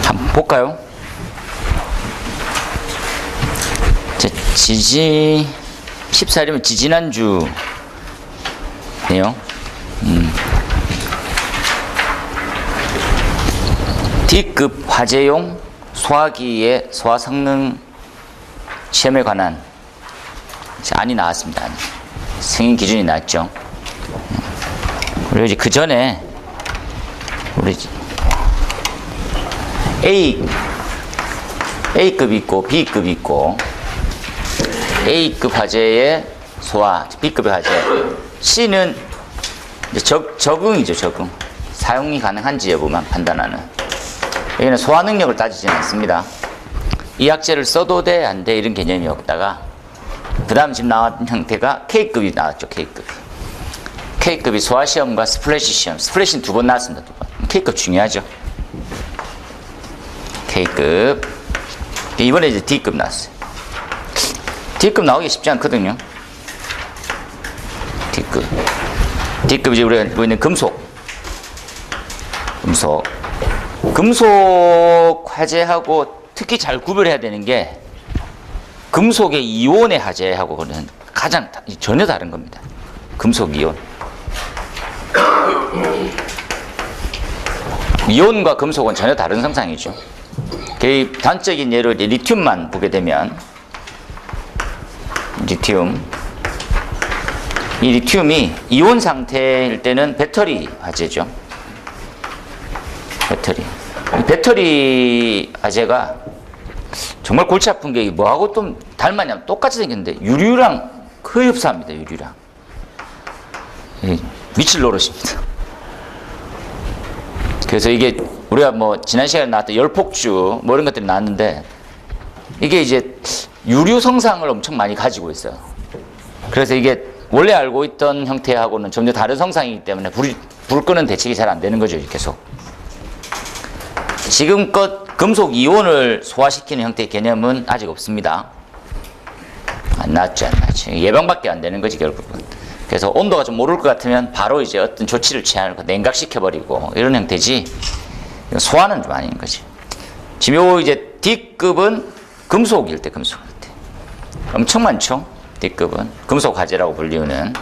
한번 볼까요? 지지 14일이면 지지난주 네요. D급 화재용 소화기의 소화 성능 시험에 관한 안이 나왔습니다. 승인 기준이 나왔죠. 그리고 이제 그 전에 우리 A급이 있고 B급이 있고 A급 화재의 소화, B급의 화재. C는 이제 적응이죠, 적응. 사용이 가능한지 여부만 판단하는. 여기는 소화 능력을 따지지는 않습니다. 이 약재를 써도 돼, 안 돼, 이런 개념이 없다가, 그 다음 지금 나왔던 형태가 K급이 나왔죠, K급. K급이 소화시험과 스플래시 시험. 스플래시는 2번 나왔습니다, 2번. K급 중요하죠. K급. 이번에 이제 D급 나왔어요. D급 나오기 쉽지 않거든요. D급. D급 이제 우리가 알고 있는 금속. 금속 화재하고 특히 잘 구별해야 되는 게 금속의 이온의 화재하고는 가장 전혀 다른 겁니다. 금속 이온. 이온과 금속은 전혀 다른 성상이죠. 그 단적인 예로 이제 리튬만 보게 되면 리튬. 이 리튬이 이온 상태일 때는 배터리 화재죠. 배터리 화재가 정말 골치 아픈 게 뭐하고 좀 닮았냐면 똑같이 생겼는데 유류랑 거의 흡사합니다. 유류랑. 미칠 노릇입니다. 그래서 이게 우리가 뭐 지난 시간에 나왔던 열폭주 뭐 이런 것들이 나왔는데 이게 이제 유류 성상을 엄청 많이 가지고 있어요. 그래서 이게 원래 알고 있던 형태하고는 전혀 다른 성상이기 때문에 불 끄는 대책이 잘 안 되는 거죠, 계속. 지금껏 금속 이온을 소화시키는 형태의 개념은 아직 없습니다. 안 나왔죠. 예방밖에 안 되는 거지, 결국은. 그래서 온도가 좀 오를 것 같으면 바로 이제 어떤 조치를 취하는 냉각시켜버리고 이런 형태지, 소화는 좀 아닌 거지. 지금 요 이제 D급은 금속일 때. 엄청 많죠? D급은. 금속 화재라고 불리우는.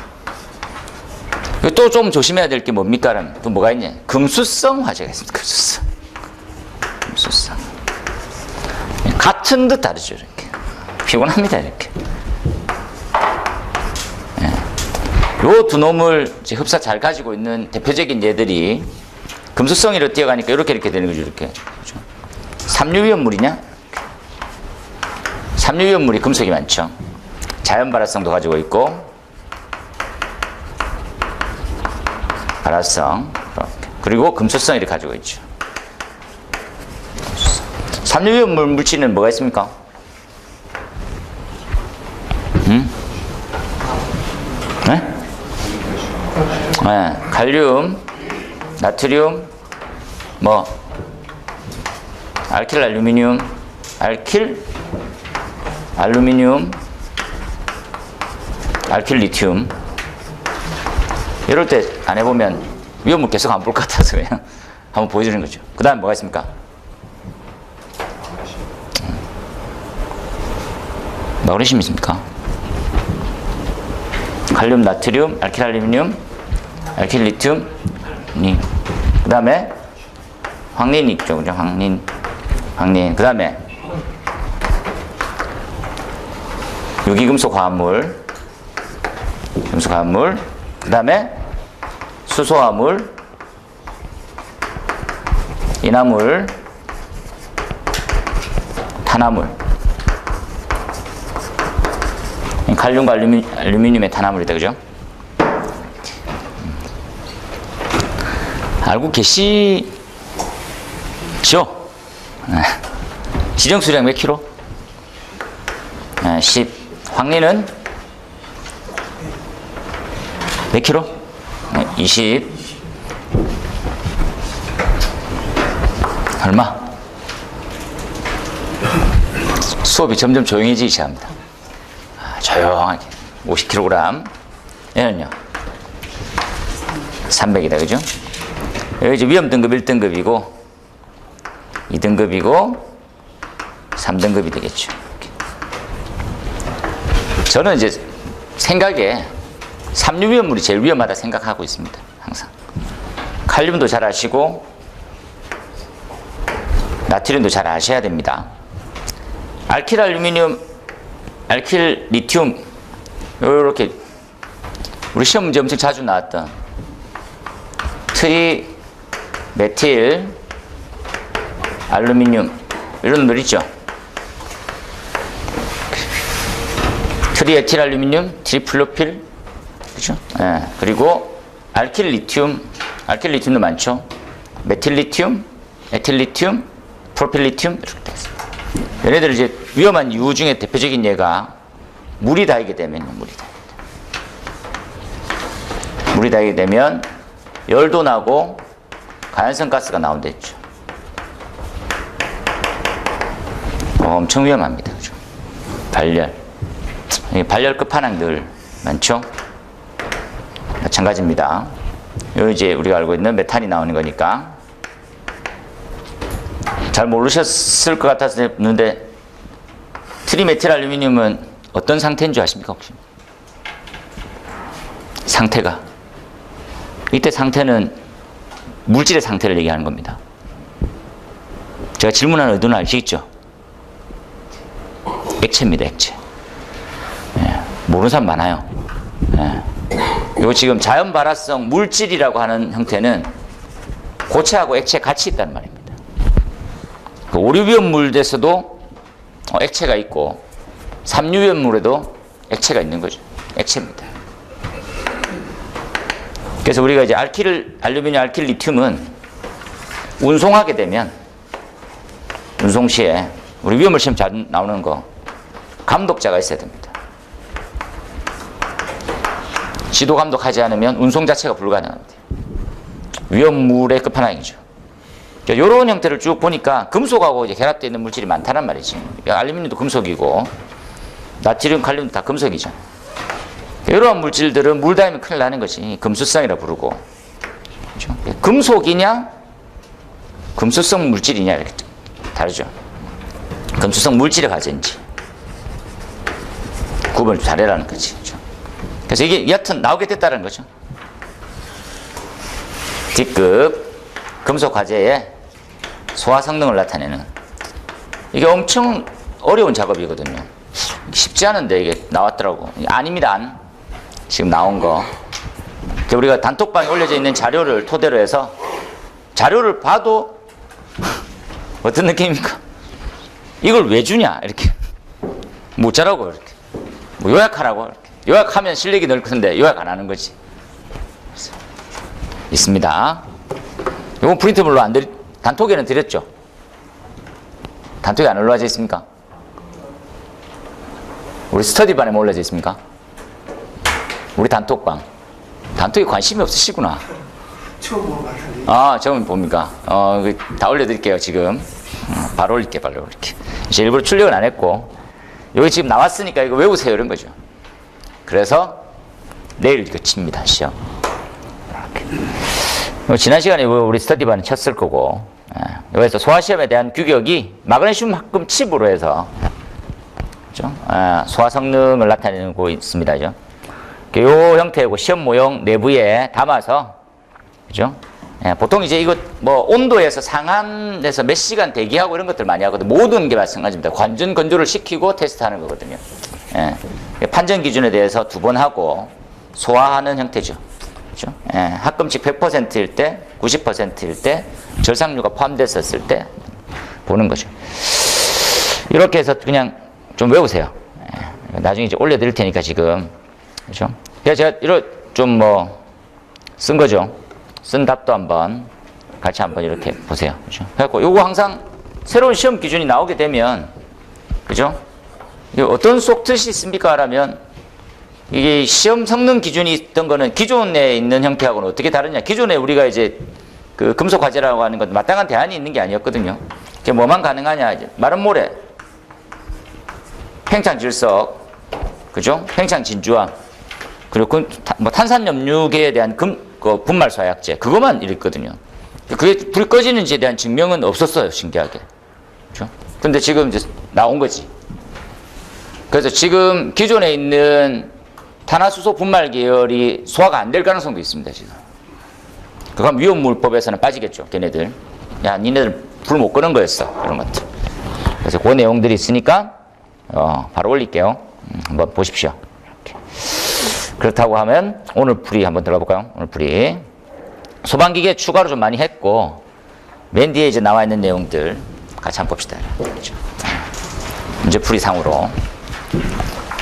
또 좀 조심해야 될 게 뭡니까? 또 뭐가 있냐? 금수성 화재가 있습니다. 금수성. 같은 듯 다르죠, 이렇게. 피곤합니다, 이렇게. 요 두 놈을 흡사 잘 가지고 있는 대표적인 예들이 금수성으로 뛰어가니까 이렇게 되는 거죠, 이렇게. 그렇죠? 삼류위험물이냐? 삼류위험물이 금속이 많죠. 자연 발화성도 가지고 있고, 발화성, 그리고 금수성을 가지고 있죠. 삼류위험물 물질은 뭐가 있습니까? 네, 칼륨, 나트륨, 알킬 알루미늄, 알킬 리튬. 이럴 때 안 해보면 위험물 계속 안 볼 것 같아서 그냥 한번 보여주는 거죠. 그 다음에 뭐가 있습니까? 마그네슘 있습니까? 칼륨, 나트륨, 알킬 알루미늄, 알킬 리튬, 그 다음에 황린 있죠, 그죠? 황린. 그 다음에 유기금속 화합물, 그 다음에 수소화물, 인화물, 탄화물. 칼륨과 알루미늄의 탄화물이다, 그죠? 알고 계시죠? 지정 수량 몇 킬로? 10. 황리는 몇 킬로? 20. 얼마? 수업이 점점 조용해지기 시작합니다. 조용하게. 50kg. 얘는요? 300이다, 그죠? 여기 이제 위험 등급 1등급이고, 2등급이고 3등급이 되겠죠. 저는 이제 생각에 삼류위험물이 제일 위험하다 생각하고 있습니다. 항상. 칼륨도 잘 아시고 나트륨도 잘 아셔야 됩니다. 알킬 알루미늄, 알킬 리튬 이렇게 우리 시험 문제 엄청 자주 나왔던 트리 메틸 알루미늄 이런 놈들 있죠. 트리에틸 알루미늄, 트리플로필, 그죠? 예. 그리고 알킬 리튬도 많죠. 메틸 리튬, 에틸 리튬, 프로필 리튬 이렇게 되어 있습니다. 얘네들 이제 위험한 이유 중에 대표적인 예가 물이 닿게 되면 물이 닿게 되면 열도 나고 가연성 가스가 나온다 했죠. 엄청 위험합니다. 그죠? 발열 끝판왕들 많죠? 마찬가지입니다. 요 이제 우리가 알고 있는 메탄이 나오는 거니까 잘 모르셨을 것 같아서 했는데 트리메틸 알루미늄은 어떤 상태인 줄 아십니까 혹시? 상태가 이때 상태는 물질의 상태를 얘기하는 겁니다. 제가 질문하는 의도는 아시겠죠? 액체입니다. 액체. 예, 모르는 사람 많아요. 예. 이거 지금 자연 발화성 물질이라고 하는 형태는 고체하고 액체 같이 있다는 말입니다. 그 오류위험물에서도 액체가 있고 삼류위험물에도 액체가 있는 거죠. 액체입니다. 그래서 우리가 이제 알루미늄, 알킬 리튬은 운송하게 되면 운송 시에 우리 위험물 시험 잘 나오는 거 감독자가 있어야 됩니다. 지도 감독하지 않으면 운송 자체가 불가능합니다. 위험물의 끝판왕이죠. 이런 형태를 쭉 보니까 금속하고 이제 결합되어 있는 물질이 많다는 말이지. 알루미늄도 금속이고 나트륨, 칼륨도 다 금속이죠. 이러한 물질들은 물 닿으면 큰일 나는 것이 금수성이라 부르고, 그렇죠? 금속이냐 금수성 물질이냐 이렇게 다르죠. 금수성 물질의 과제인지 구분을 잘해라는 거지. 그렇죠? 그래서 이게 여하튼 나오게 됐다는 거죠. D급 금속 과제에 소화 성능을 나타내는, 이게 엄청 어려운 작업이거든요. 쉽지 않은데 이게 나왔더라고. 아닙니다. 지금 나온 거. 우리가 단톡방에 올려져 있는 자료를 토대로 해서 자료를 봐도 어떤 느낌입니까? 이걸 왜 주냐 이렇게 못 자라고 이렇게 뭐 요약하라고 이렇게. 요약하면 실력이 늘 텐데 요약 안 하는 거지. 있습니다. 이건 프린트물로 안 단톡에는 드렸죠. 단톡에 안 올라와져 있습니까? 우리 스터디반에 올라져 있습니까? 우리 단톡방. 단톡에 관심이 없으시구나. 처음 본 것 같은데. 아, 처음 봅니까? 다 올려드릴게요, 지금. 바로 올릴게요, 바로 이렇게. 이제 일부러 출력은 안 했고, 여기 지금 나왔으니까 이거 외우세요, 이런 거죠. 그래서 내일 이거 칩니다, 시험. 이렇게. 지난 시간에 우리 스터디반은 쳤을 거고, 여기서 소화시험에 대한 규격이 마그네슘 합금 칩으로 해서, 그렇죠? 소화 성능을 나타내고 있습니다. 이 형태고 시험 모형 내부에 담아서, 그죠? 보통 이제 이거 뭐 온도에서 상한에서 몇 시간 대기하고 이런 것들 많이 하거든요. 모든 게 마찬가지입니다. 관전 건조를 시키고 테스트하는 거거든요. 판정 기준에 대해서 2번 하고 소화하는 형태죠. 그죠? 합금칙 100%일 때, 90%일 때, 절삭류가 포함됐었을 때 보는 거죠. 이렇게 해서 그냥 좀 외우세요. 나중에 이제 올려드릴 테니까 지금. 그죠? 그래서 제가 이런 좀 쓴 거죠. 쓴 답도 한번 같이 한번 이렇게 보세요. 그죠? 그래갖고 요거 항상 새로운 시험 기준이 나오게 되면, 그죠? 이거 어떤 속뜻이 있습니까? 라면 이게 시험 성능 기준이 있던 거는 기존에 있는 형태하고는 어떻게 다르냐. 기존에 우리가 이제 그 금속 과제라고 하는 건 마땅한 대안이 있는 게 아니었거든요. 그게 뭐만 가능하냐. 이제 마른 모래, 팽창 질석, 그죠? 팽창 진주화, 그리고 뭐 탄산염류계에 대한 분말 소화약제, 그것만 이랬거든요. 그게 불이 꺼지는지에 대한 증명은 없었어요, 신기하게. 그렇죠? 근데 지금 이제 나온 거지. 그래서 지금 기존에 있는 탄화수소 분말 계열이 소화가 안 될 가능성도 있습니다, 지금. 그럼 위험물법에서는 빠지겠죠, 걔네들. 야, 니네들 불 못 끄는 거였어, 그런 것들. 그래서 그 내용들이 있으니까, 바로 올릴게요. 한번 보십시오. 이렇게. 그렇다고 하면, 오늘 풀이 한번 들어볼까요? 오늘 풀이. 소방기계 추가로 좀 많이 했고, 맨 뒤에 이제 나와 있는 내용들 같이 한번 봅시다. 그렇죠? 문제 풀이 상으로.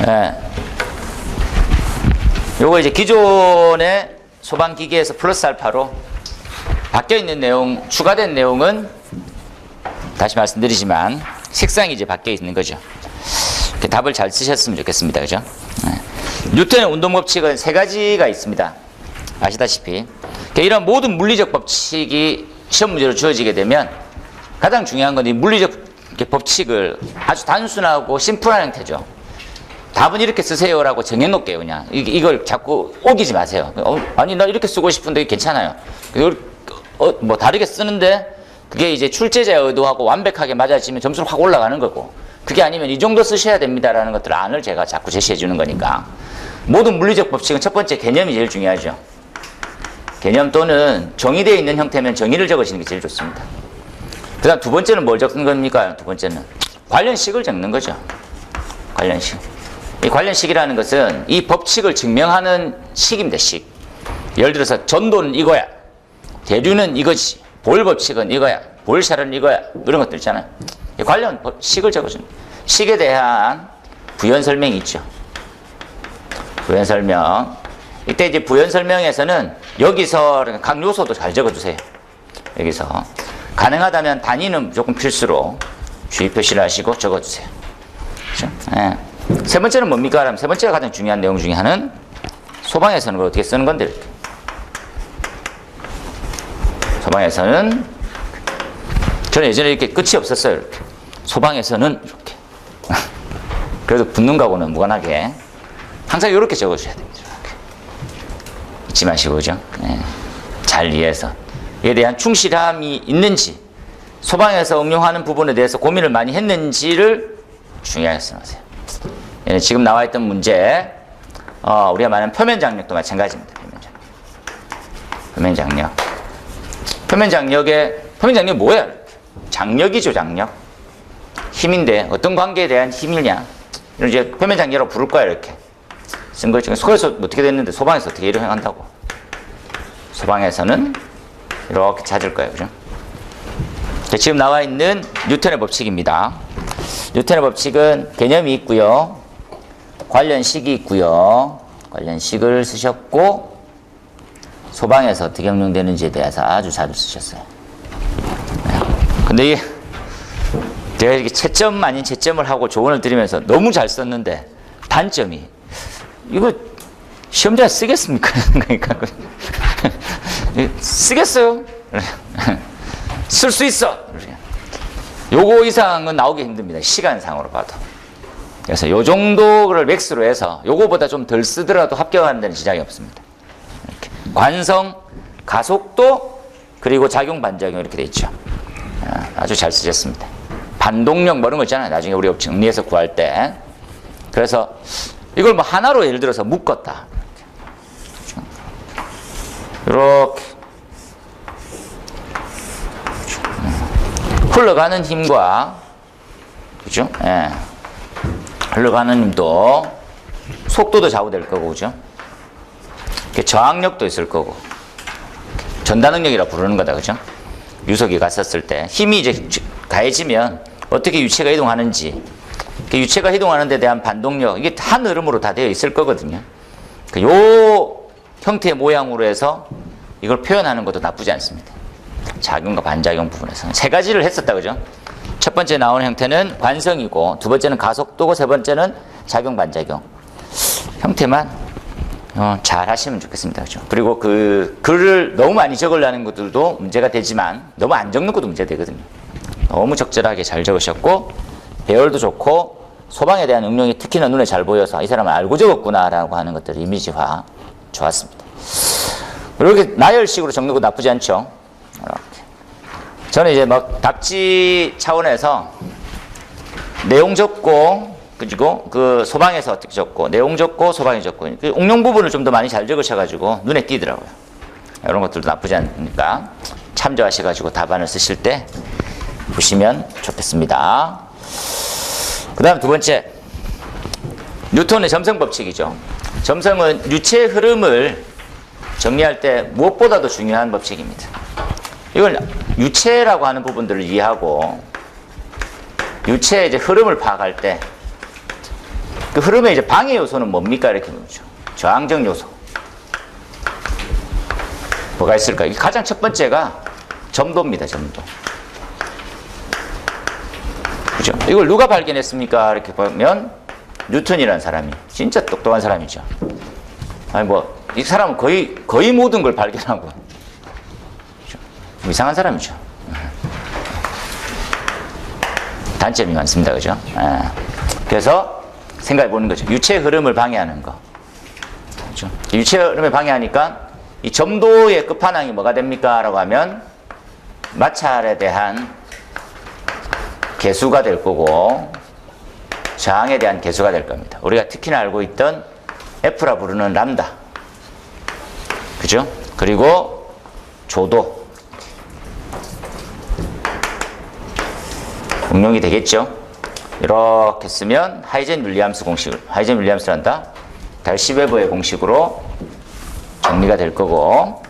예. 요거 이제 기존의 소방기계에서 플러스 알파로 바뀌어 있는 내용, 추가된 내용은 다시 말씀드리지만 색상이 이제 바뀌어 있는 거죠. 답을 잘 쓰셨으면 좋겠습니다. 그죠? 네. 뉴턴의 운동 법칙은 세 가지가 있습니다. 아시다시피. 이런 모든 물리적 법칙이 시험 문제로 주어지게 되면 가장 중요한 건 이 물리적 법칙을 아주 단순하고 심플한 형태죠. 답은 이렇게 쓰세요라고 정해놓을게요, 그냥. 이걸 자꾸 오기지 마세요. 아니, 나 이렇게 쓰고 싶은데 괜찮아요. 이걸, 뭐 다르게 쓰는데 그게 이제 출제자의 의도하고 완벽하게 맞아지면 점수는 확 올라가는 거고, 그게 아니면 이 정도 쓰셔야 됩니다라는 것들 안을 제가 자꾸 제시해 주는 거니까. 모든 물리적 법칙은 첫 번째 개념이 제일 중요하죠. 개념 또는 정의되어 있는 형태면 정의를 적으시는 게 제일 좋습니다. 그 다음 두 번째는 뭘 적는 겁니까? 두 번째는 관련식을 적는 거죠. 관련식. 이 관련식이라는 것은 이 법칙을 증명하는 식입니다, 식. 예를 들어서 전도는 이거야. 대류는 이거지. 보일 법칙은 이거야. 보일샤는 이거야. 이런 것들 있잖아요. 이 관련 식을 적어줍니다. 식에 대한 부연 설명이 있죠. 부연 설명. 이때 이제 부연 설명에서는 여기서 각 요소도 잘 적어주세요. 여기서. 가능하다면 단위는 무조건 필수로 주의 표시를 하시고 적어주세요. 그렇죠? 네. 세 번째는 뭡니까? 그럼 세 번째가 가장 중요한 내용 중에 하나는 소방에서는 그걸 어떻게 쓰는 건데, 이렇게. 소방에서는, 저는 예전에 이렇게 끝이 없었어요, 이렇게. 소방에서는 이렇게. 그래도 붙는 거하고는 무관하게 항상 이렇게 적어주셔야 됩니다. 이렇게. 잊지 마시고, 그죠? 네. 잘 이해해서. 이에 대한 충실함이 있는지, 소방에서 응용하는 부분에 대해서 고민을 많이 했는지를 중요하게 생각하세요. 지금 나와 있던 문제, 우리가 말하는 표면 장력도 마찬가지입니다. 표면 장력. 표면 장력이 뭐예요? 장력이죠, 장력. 힘인데, 어떤 관계에 대한 힘이냐. 이런 이제 표면 장력이라고 부를 거야, 이렇게. 쓴 거 중에, 소에서 어떻게 됐는데, 소방에서 어떻게 일을 행한다고. 소방에서는 이렇게 찾을 거예요, 그죠? 지금 나와 있는 뉴턴의 법칙입니다. 뉴턴의 법칙은 개념이 있고요. 관련식이 있고요. 관련식을 쓰셨고, 소방에서 어떻게 응용되는지에 대해서 아주 자주 쓰셨어요. 근데 이게 제가 이렇게 채점 아닌 채점을 하고 조언을 드리면서 너무 잘 썼는데, 단점이, 이거 시험자가 쓰겠습니까? 그러니까 쓰겠어요? 쓸 수 있어. 요거 이상은 나오기 힘듭니다. 시간상으로 봐도. 그래서 요 정도를 맥스로 해서 요거보다 좀 덜 쓰더라도 합격하는 데는 지장이 없습니다. 이렇게. 관성, 가속도, 그리고 작용, 반작용 이렇게 돼 있죠. 아주 잘 쓰셨습니다. 반동력 뭐 이런 거 있잖아요. 나중에 우리 정리해서 구할 때. 그래서 이걸 뭐 하나로 예를 들어서 묶었다. 이렇게. 흘러가는 힘과, 그죠? 예. 흘러가는 힘도, 속도도 좌우될 거고, 그죠? 저항력도 있을 거고, 전단능력이라 부르는 거다, 그죠? 유속이 갔었을 때, 힘이 이제 가해지면 어떻게 유체가 이동하는지, 유체가 이동하는 데 대한 반동력, 이게 한 흐름으로 다 되어 있을 거거든요. 요 형태의 모양으로 해서 이걸 표현하는 것도 나쁘지 않습니다. 작용과 반작용 부분에서 세 가지를 했었다, 그죠? 첫 번째 나오는 형태는 관성이고, 두 번째는 가속도고, 세 번째는 작용, 반작용. 형태만 잘 하시면 좋겠습니다, 그죠? 그리고 그 글을 너무 많이 적으려는 것들도 문제가 되지만 너무 안 적는 것도 문제가 되거든요. 너무 적절하게 잘 적으셨고, 배열도 좋고, 소방에 대한 응용이 특히나 눈에 잘 보여서 이 사람은 알고 적었구나라고 하는 것들 이미지화 좋았습니다. 이렇게 나열식으로 적는 거 나쁘지 않죠? 이렇게. 저는 이제 막 답지 차원에서 내용 적고, 그리고 그 소방에서 어떻게 적고, 내용 적고, 소방에 적고, 그 응용 부분을 좀 더 많이 잘 적으셔가지고 눈에 띄더라고요. 이런 것들도 나쁘지 않으니까 참조하셔가지고 답안을 쓰실 때 보시면 좋겠습니다. 그 다음 두 번째, 뉴턴의 점성 법칙이죠. 점성은 유체의 흐름을 정리할 때 무엇보다도 중요한 법칙입니다. 이걸 유체라고 하는 부분들을 이해하고 유체의 이제 흐름을 파악할 때 그 흐름의 이제 방해 요소는 뭡니까? 이렇게 묻죠. 저항적 요소. 뭐가 있을까? 가장 첫 번째가 점도입니다. 점도. 그죠? 이걸 누가 발견했습니까? 이렇게 보면 뉴턴이라는 사람이 진짜 똑똑한 사람이죠. 아니 뭐 이 사람은 거의 모든 걸 발견하고 그죠? 이상한 사람이죠. 단점이 많습니다. 그죠? 그래서 생각해 보는 거죠. 유체 흐름을 방해하는 거. 그죠? 유체 흐름을 방해하니까 이 점도의 끝판왕이 뭐가 됩니까? 라고 하면 마찰에 대한 계수가 될 거고 저항에 대한 계수가 될 겁니다. 우리가 특히나 알고 있던 F라 부르는 람다. 그죠? 그리고 조도. 응용이 되겠죠? 이렇게 쓰면 하이젠 윌리엄스 공식을, 하이젠 윌리엄스란다. 달시베버의 공식으로 정리가 될 거고,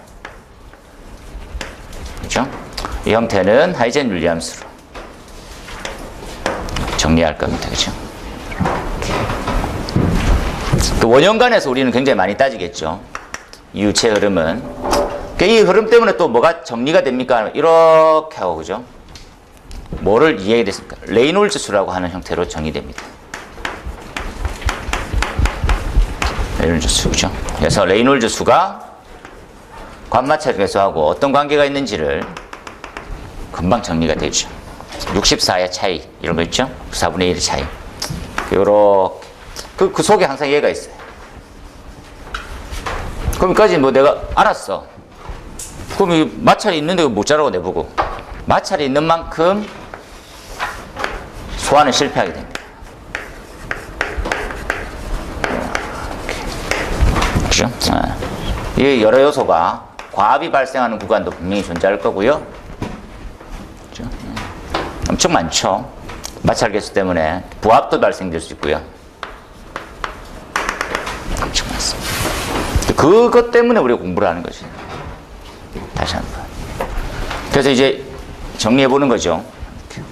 그죠? 이 형태는 하이젠 윌리엄스로 정리할 겁니다. 그죠? 그 원형간에서 우리는 굉장히 많이 따지겠죠. 이 유체 흐름은. 이 흐름 때문에 또 뭐가 정리가 됩니까? 이렇게 하고, 그죠? 뭐를 이해하게 됐습니까? 레이놀즈 수라고 하는 형태로 정의됩니다. 레이놀즈 수, 그죠? 그래서 레이놀즈 수가 관마찰 계수하고 어떤 관계가 있는지를 금방 정리가 되죠. 64의 차이, 이런 거 있죠? 4분의 1의 차이. 요렇게. 그 속에 항상 얘가 있어요. 그럼까지 뭐 내가 알았어. 그럼 이 마찰이 있는데 못 자라고 내보고. 마찰이 있는 만큼 소화는 실패하게 됩니다. 그죠? 이 여러 요소가 과압이 발생하는 구간도 분명히 존재할 거고요. 그죠? 엄청 많죠. 마찰 계수 때문에 부압도 발생될 수 있고요. 엄청 많습니다. 그것 때문에 우리가 공부를 하는 거죠. 다시 한 번. 그래서 이제 정리해 보는 거죠.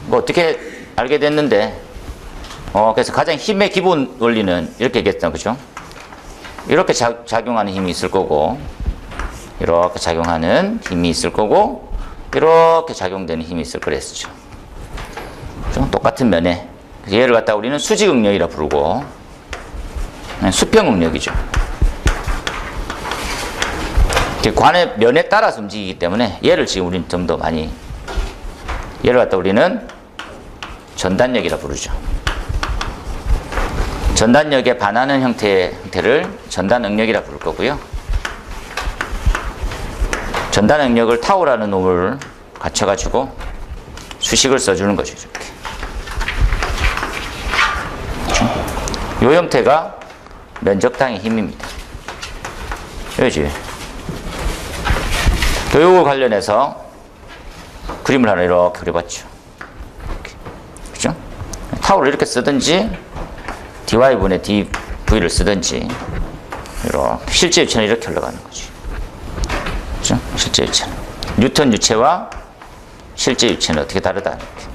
뭐 어떻게 알게 됐는데, 그래서 가장 힘의 기본 원리는 이렇게 얘기했다, 그죠? 이렇게 작용하는 힘이 있을 거고, 이렇게 작용하는 힘이 있을 거고, 이렇게 작용되는 힘이 있을 거랬죠. 똑같은 면에. 얘를 갖다 우리는 수직 응력이라 부르고, 수평 응력이죠. 관의 면에 따라서 움직이기 때문에 얘를 지금 우리는 좀 더 많이, 얘를 갖다 우리는 전단력이라 부르죠. 전단력에 반하는 형태를 전단 응력이라 부를 거고요. 전단 응력을 타우라는 놈을 갖춰가지고 수식을 써주는 거죠. 이렇게. 이 형태가 면적당의 힘입니다. 여기지. 요거 관련해서 그림을 하나 이렇게 그려봤죠. 이렇게. 그죠? 타우를 이렇게 쓰든지 dy분의 dv를 쓰든지 이렇게 실제 유체는 이렇게 흘러가는 거지. 그죠? 실제 유체는 뉴턴 유체와 실제 유체는 어떻게 다르다. 이렇게.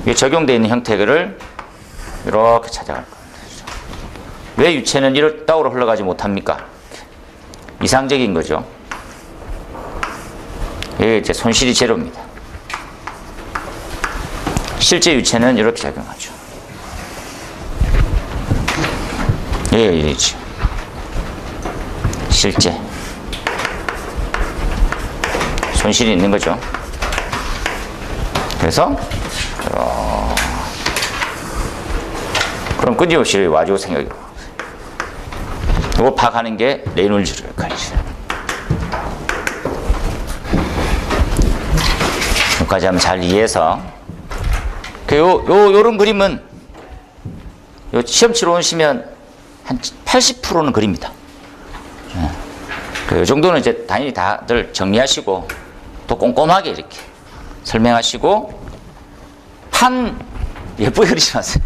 이게 적용되어 있는 형태를 이렇게 찾아갈 겁니다. 그죠? 왜 유체는 이렇게 타우로 흘러가지 못합니까? 이렇게. 이상적인 거죠. 이게 이제 손실이 제로입니다. 실제 유체는 이렇게 작용하죠. 예, 이렇지. 실제. 손실이 있는 거죠. 그래서, 그럼 끊임없이 와주고 생각이. 이거 파악하는 게 레이놀즈를 역할이죠. 요까지 한번 잘 이해해서. 요런 그림은 요 시험 치러 오시면 한 80%는 그립니다. 요 정도는 이제 당연히 다들 정리하시고 또 꼼꼼하게 이렇게 설명하시고 판 예쁘게 그리지 마세요.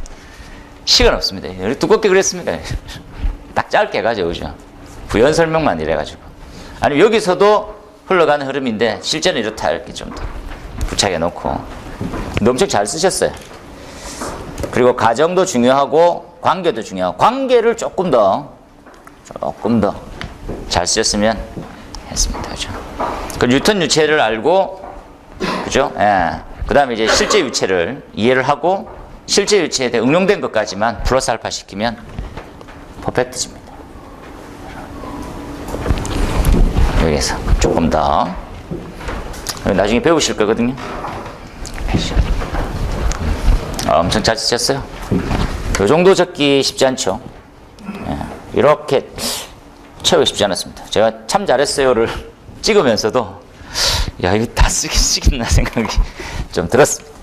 시간 없습니다. 두껍게 그렸습니다. 딱 짧게 해가지고, 그죠? 부연 설명만 이래가지고. 아니면 여기서도 흘러가는 흐름인데 실제는 이렇다 이렇게 좀 더 부착해 놓고. 엄청 잘 쓰셨어요. 그리고 가정도 중요하고 관계도 중요하고 관계를 조금 더 잘 쓰셨으면 했습니다. 그죠? 그 뉴턴 유체를 알고, 그죠? 예. 그 다음에 이제 실제 유체를 이해를 하고 실제 유체에 대해 응용된 것까지만 플러스 알파 시키면 퍼펙트집니다. 여기에서 조금 더 나중에 배우실 거거든요. 엄청 잘 쓰셨어요. 이 정도 적기 쉽지 않죠. 이렇게 채우기 쉽지 않았습니다. 제가 참 잘했어요를 찍으면서도 야 이거 다 쓰겠나 생각이 좀 들었습니다.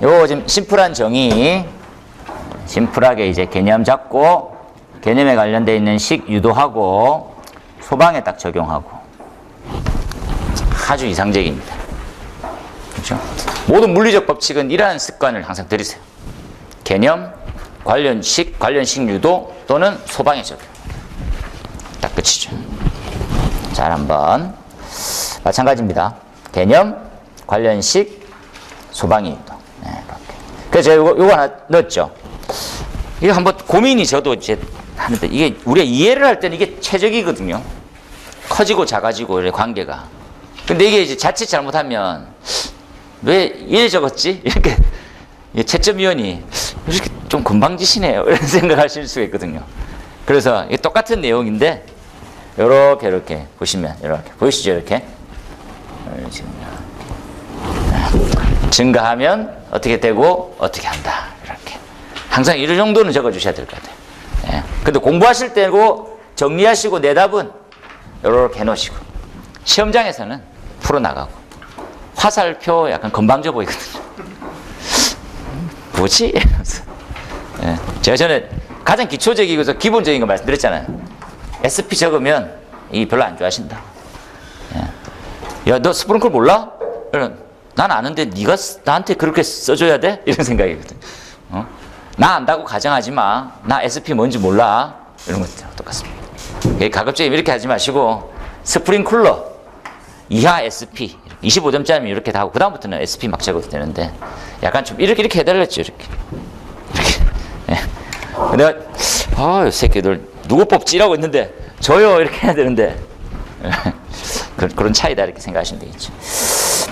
요 지금 심플한 정의, 심플하게 이제 개념 잡고 개념에 관련되어 있는 식 유도하고 소방에 딱 적용하고 아주 이상적입니다. 그렇죠? 모든 물리적 법칙은 이러한 습관을 항상 들이세요. 개념, 관련식 유도 또는 소방의 적용. 딱 끝이죠. 잘 한번 마찬가지입니다. 개념, 관련식, 소방의 유도. 네, 이렇게. 그래서 제가 요거 하나 넣었죠. 이거 한번 고민이 저도 이제 하는데 이게 우리가 이해를 할 때는 이게 최적이거든요. 커지고 작아지고 이런 관계가. 근데 이게 이제 자칫 잘못하면 왜 이래 적었지? 이렇게 채점위원이 이렇게 좀 금방지시네요. 이런 생각하실 수가 있거든요. 그래서 이게 똑같은 내용인데 이렇게 보시면 이렇게 보이시죠? 이렇게 증가하면 어떻게 되고 어떻게 한다. 이렇게 항상 이런 정도는 적어주셔야 될 것 같아요. 예. 근데 공부하실 때고 정리하시고 내답은 이렇게 해놓으시고 시험장에서는 풀어나가고 화살표 약간 건방져 보이거든요. 뭐지? 예. 제가 전에 가장 기초적이고 기본적인 거 말씀드렸잖아요. SP 적으면 이 별로 안 좋아하신다. 예. 야, 너 스프링클 몰라? 난 아는데 네가 나한테 그렇게 써줘야 돼? 이런 생각이거든요. 나 안다고 가정하지 마. 나 SP 뭔지 몰라. 이런 것도 똑같습니다. 가급적이면 이렇게 하지 마시고 스프링쿨러 이하 SP 25점짜리면 이렇게 다 하고 그 다음부터는 SP 막 적어도 되는데 약간 좀 이렇게 해달랬죠. 이렇게. 예. 내가 이 새끼들 누구 뽑지라고 했는데 저요 이렇게 해야 되는데 그런 차이다 이렇게 생각하시면 되겠죠.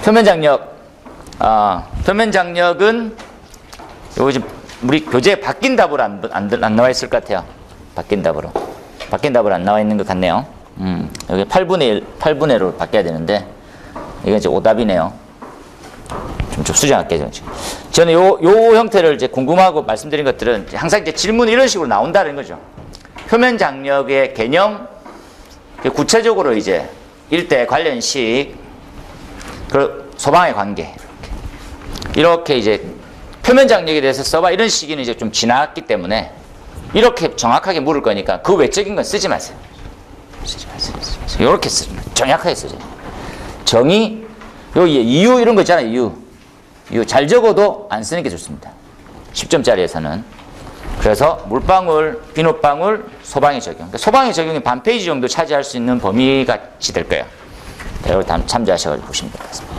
표면 장력. 표면 장력은 요거 지금 우리 교재에 바뀐 답으로 안 나와 있을 것 같아요. 바뀐 답으로 안 나와 있는 것 같네요. 여기 8분의 1, 8분의 1로 바뀌어야 되는데 이건 이제 오답이네요. 좀 수정할게요. 저는 요 형태를 이제 궁금하고 말씀드린 것들은 항상 이제 질문이 이런 식으로 나온다는 거죠. 표면 장력의 개념, 구체적으로 이제 일대 관련식, 그 소방의 관계 이렇게 이제 표면 장력에 대해서 써봐 이런 시기는 이제 좀 지났기 때문에 이렇게 정확하게 물을 거니까 그 외적인 건 쓰지 마세요. 이렇게 쓰면 정확하게 쓰죠. 정의, 이유 이런 거 있잖아요. 이유 잘 적어도 안 쓰는 게 좋습니다. 10점짜리에서는. 그래서 물방울, 비눗방울, 소방의 적용. 그러니까 소방의 적용이 반 페이지 정도 차지할 수 있는 범위같이 될 거예요. 여기 다 참조하셔가지고 보시면 될 것 같습니다.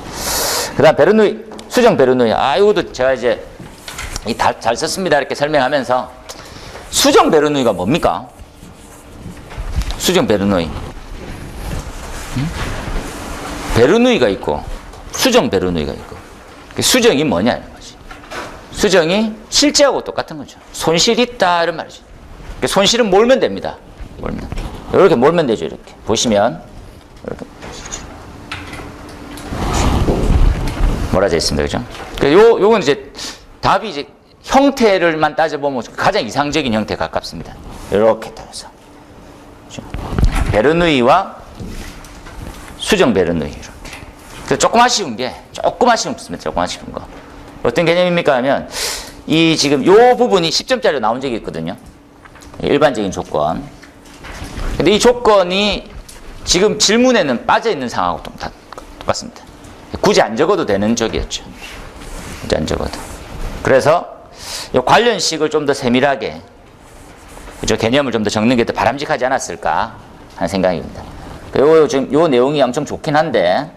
그 다음 베르누이, 수정 베르누이. 이것도 제가 이제 잘 썼습니다. 이렇게 설명하면서 수정 베르누이가 뭡니까? 수정 베르누이. 베르누이가 있고 수정 베르누이가 있고 수정이 뭐냐 이런 거지. 수정이 실제하고 똑같은 거죠. 손실이 있다 이런 말이죠. 손실은 몰면 됩니다. 이렇게 몰면 되죠. 이렇게 보시면 이렇게 몰아져 있습니다. 그죠? 요건 이제 답이 이제 형태를만 따져보면 가장 이상적인 형태에 가깝습니다. 이렇게 따져서 베르누이와 수정 베르누이 이렇게 그래서 조금 아쉬운 게, 조금 아쉽습니다. 조금 아쉬운 거. 어떤 개념입니까 하면, 이 지금 요 부분이 10점짜리로 나온 적이 있거든요. 일반적인 조건. 근데 이 조건이 지금 질문에는 빠져 있는 상황하고 다 똑같습니다. 굳이 안 적어도 되는 쪽이었죠. 굳이 안 적어도. 그래서 이 관련식을 좀 더 세밀하게, 그죠? 개념을 좀 더 적는 게 더 바람직하지 않았을까 하는 생각입니다. 지금 요 내용이 엄청 좋긴 한데,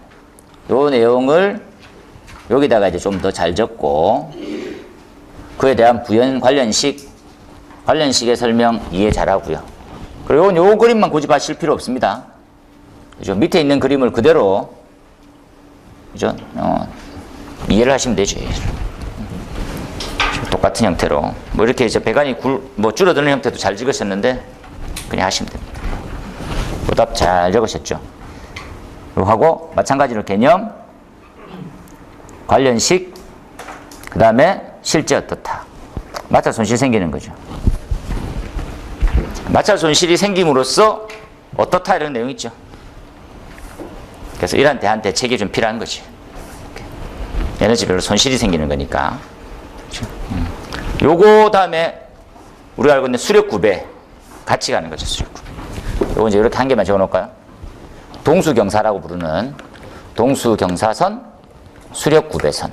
요 내용을 여기다가 이제 좀 더 잘 적고, 그에 대한 부연 관련식의 설명 이해 잘하고요. 그리고 요 그림만 고집하실 필요 없습니다. 그죠? 밑에 있는 그림을 그대로, 그죠? 이해를 하시면 되죠. 똑같은 형태로. 뭐 이렇게 이제 배관이 줄어드는 형태도 잘 적으셨는데, 그냥 하시면 됩니다. 보답 잘 적으셨죠? 하고, 마찬가지로 개념, 관련식, 그 다음에 실제 어떻다. 마찰 손실 생기는 거죠. 마찰 손실이 생김으로써 어떻다 이런 내용이 있죠. 그래서 이러한 대한 대책이 좀 필요한 거지. 에너지별로 손실이 생기는 거니까. 그렇죠? 요거 다음에 우리가 알고 있는 수력 구배 같이 가는 거죠. 수력 구배. 요거 이제 이렇게 한 개만 적어 놓을까요? 동수경사라고 부르는 동수경사선, 수력 구배선.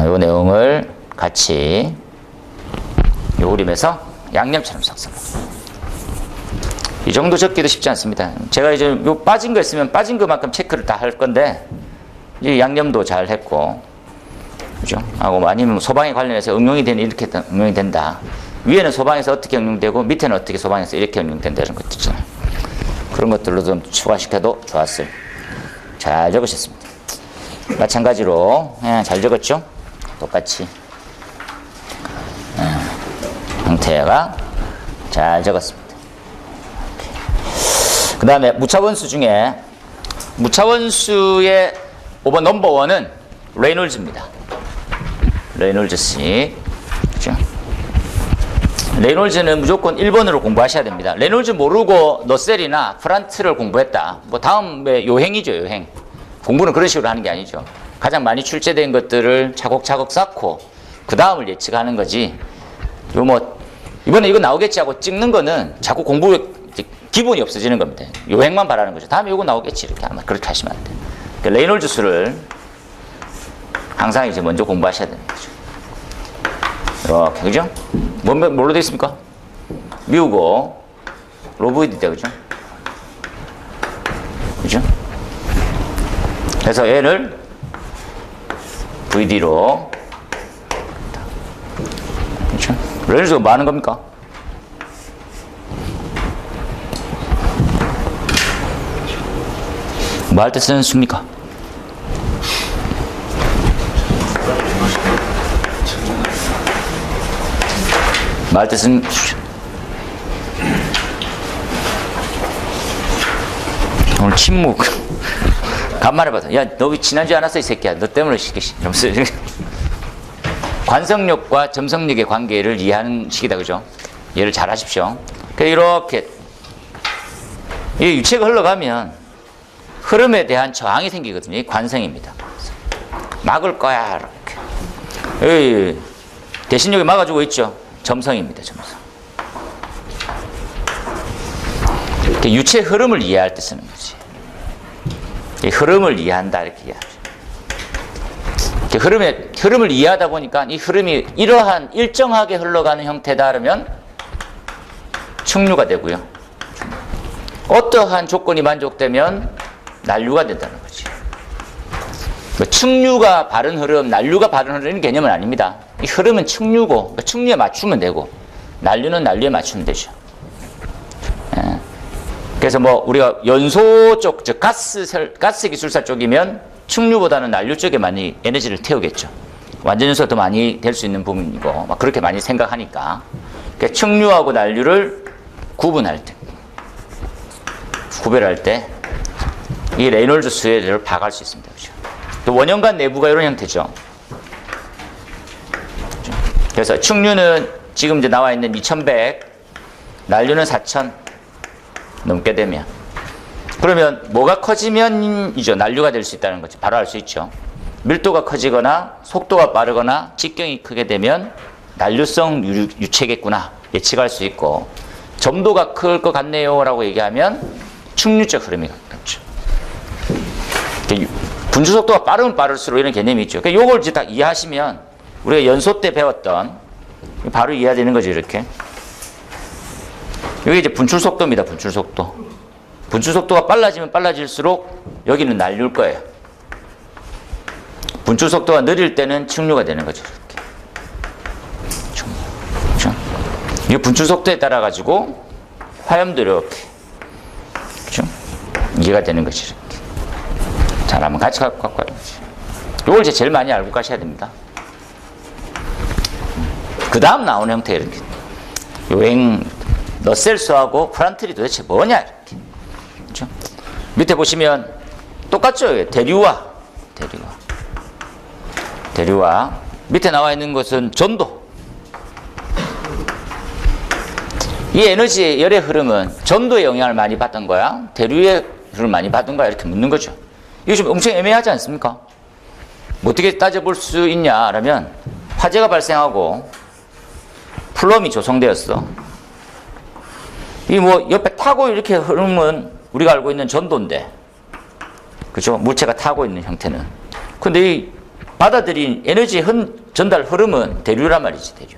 요 내용을 같이 요 그림에서 양념처럼 섞어. 이 정도 적기도 쉽지 않습니다. 제가 이제 요 빠진 거 있으면 빠진 것만큼 체크를 다 할 건데, 이 양념도 잘 했고, 그죠? 하고 아니면 소방에 관련해서 응용이 되는 이렇게 응용이 된다. 위에는 소방에서 어떻게 응용되고 밑에는 어떻게 소방에서 이렇게 응용된다 이런 것들 있잖아요. 그런 것들로 좀 추가시켜도 좋았을. 잘 적으셨습니다. 마찬가지로 잘 적었죠? 똑같이 형태가 잘 적었습니다. 그 다음에 무차원수 중에 무차원수의 5번 넘버원은 레이놀즈입니다. 레이놀즈식. 그죠? 레이놀즈는 무조건 1번으로 공부하셔야 됩니다. 레이놀즈 모르고 너셀이나 프란트를 공부했다. 뭐 다음에 요행이죠, 요행. 공부는 그런 식으로 하는 게 아니죠. 가장 많이 출제된 것들을 차곡차곡 쌓고 그 다음을 예측하는 거지. 요 뭐 이번에 이거 나오겠지 하고 찍는 거는 자꾸 공부 기본이 없어지는 겁니다. 요행만 바라는 거죠. 다음에 이거 나오겠지 이렇게 아마 그렇게 하시면 안 돼요. 그러니까 레이놀즈 수를 항상 이제 먼저 공부하셔야 되는 거죠. 이렇게 그죠? 뭘로 되어 있습니까? 미우고 로보이드다 그죠? 그죠? 그래서 얘를 VD로 그렇죠? 레이저가 뭐 하는 겁니까? 뭐 할 때 쓰는 수입니까? 뭐 할 때 쓰는 수죠? 오늘 침묵 간만에 봐서 야 너 지난주에 안 왔어 이 새끼야 너 때문에 시키시 관성력과 점성력의 관계를 이해하는 식이다 그죠? 이해를 잘 하십시오. 이렇게 이 유체가 흘러가면 흐름에 대한 저항이 생기거든요. 이 관성입니다. 막을 거야 이렇게 대신 여기 막아주고 있죠. 점성입니다. 점성. 유체 흐름을 이해할 때 쓰는 거지. 이 흐름을 이해한다 이렇게 이해하죠. 흐름을 이해하다 보니까 이 흐름이 이러한 일정하게 흘러가는 형태다 그러면 충류가 되고요. 어떠한 조건이 만족되면 난류가 된다는 거지. 충류가 바른 흐름, 난류가 바른 흐름은 개념은 아닙니다. 이 흐름은 충류고 충류에 맞추면 되고 난류는 난류에 맞추면 되죠. 예. 그래서 뭐 우리가 연소 쪽, 즉 가스 기술사 쪽이면 충류보다는 난류 쪽에 많이 에너지를 태우겠죠. 완전 연소가 더 많이 될 수 있는 부분이고 막 그렇게 많이 생각하니까 그러니까 충류하고 난류를 구분할 때, 구별할 때 이 레이놀즈 수를 파악할 수 있습니다. 그렇죠? 또 원형관 내부가 이런 형태죠. 그렇죠? 그래서 충류는 지금 이제 나와 있는 2100, 난류는 4000 넘게 되면 그러면 뭐가 커지면이죠. 난류가 될 수 있다는 거죠. 바로 알 수 있죠. 밀도가 커지거나 속도가 빠르거나 직경이 크게 되면 난류성 유체겠구나 예측할 수 있고, 점도가 클 것 같네요 라고 얘기하면 충류적 흐름이 가깝죠. 분출 속도가 빠르면 빠를수록 이런 개념이 있죠. 그러니까 요걸 이제 딱 이해하시면 우리가 연소 때 배웠던 바로 이해되는 거죠. 이렇게 여기 이제 분출 속도입니다. 분출 속도. 분출 속도가 빨라지면 빨라질수록 여기는 난류일 거예요. 분출 속도가 느릴 때는 충류가 되는 거죠. 이렇게. 그렇죠? 이 분출 속도에 따라 가지고 화염도 이렇게, 그렇죠? 이해가 되는 거죠. 이렇게. 자, 한번 같이 갖고 가요. 이걸 이제 제일 많이 알고 가셔야 됩니다. 그 다음 나오는 형태 이렇게. 요행 너셀수하고 프란틀이 도대체 뭐냐 이렇게. 그렇죠? 밑에 보시면 똑같죠. 대류와 밑에 나와 있는 것은 전도. 이 에너지의 열의 흐름은 전도의 영향을 많이 받던 거야, 대류의 흐름을 많이 받은 거야, 이렇게 묻는 거죠. 이거 좀 엄청 애매하지 않습니까? 뭐 어떻게 따져볼 수 있냐라면, 화재가 발생하고 플럼이 조성되었어. 이 뭐 옆에 타고 이렇게 흐름은 우리가 알고 있는 전도인데, 그죠? 물체가 타고 있는 형태는. 근데 이 받아들인 에너지 전달 흐름은 대류란 말이지, 대류.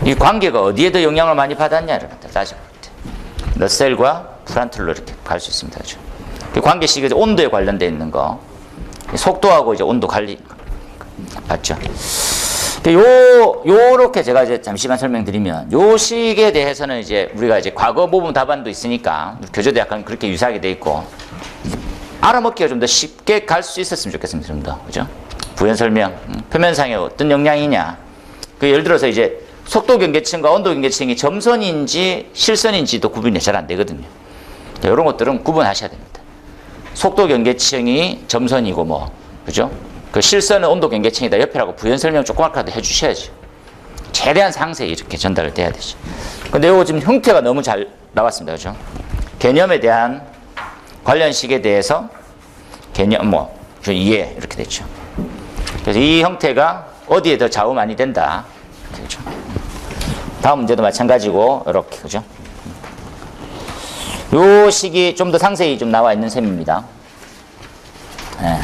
이 관계가 어디에 더 영향을 많이 받았냐를 갖다 따져볼 때 너셀과 프란틀로 이렇게 갈 수 있습니다. 그죠? 그 관계식이 온도에 관련되어 있는 거, 속도하고 이제 온도 관리, 맞죠? 요렇게 제가 이제 잠시만 설명드리면, 요 식에 대해서는 이제 우리가 이제 과거 부분 답안도 있으니까 교재도 약간 그렇게 유사하게 돼 있고, 알아먹기가 좀 더 쉽게 갈 수 있었으면 좋겠습니다. 좀 더. 그죠? 부연 설명, 표면상에 어떤 영향이냐. 그 예를 들어서 이제 속도 경계층과 온도 경계층이 점선인지 실선인지도 구분이 잘 안 되거든요. 이런 것들은 구분하셔야 됩니다. 속도 경계층이 점선이고 뭐, 그죠? 그 실선은 온도 경계층이다 옆이라고 부연 설명 조그맣게라도 해주셔야죠. 최대한 상세히 이렇게 전달을 돼야 되죠. 근데 이거 지금 형태가 너무 잘 나왔습니다. 그죠? 개념에 대한 관련식에 대해서 개념 이해 이렇게 됐죠. 그래서 이 형태가 어디에 더 좌우 많이 된다. 그죠? 다음 문제도 마찬가지고 이렇게, 그죠? 요 식이 좀 더 상세히 좀 나와 있는 셈입니다. 네.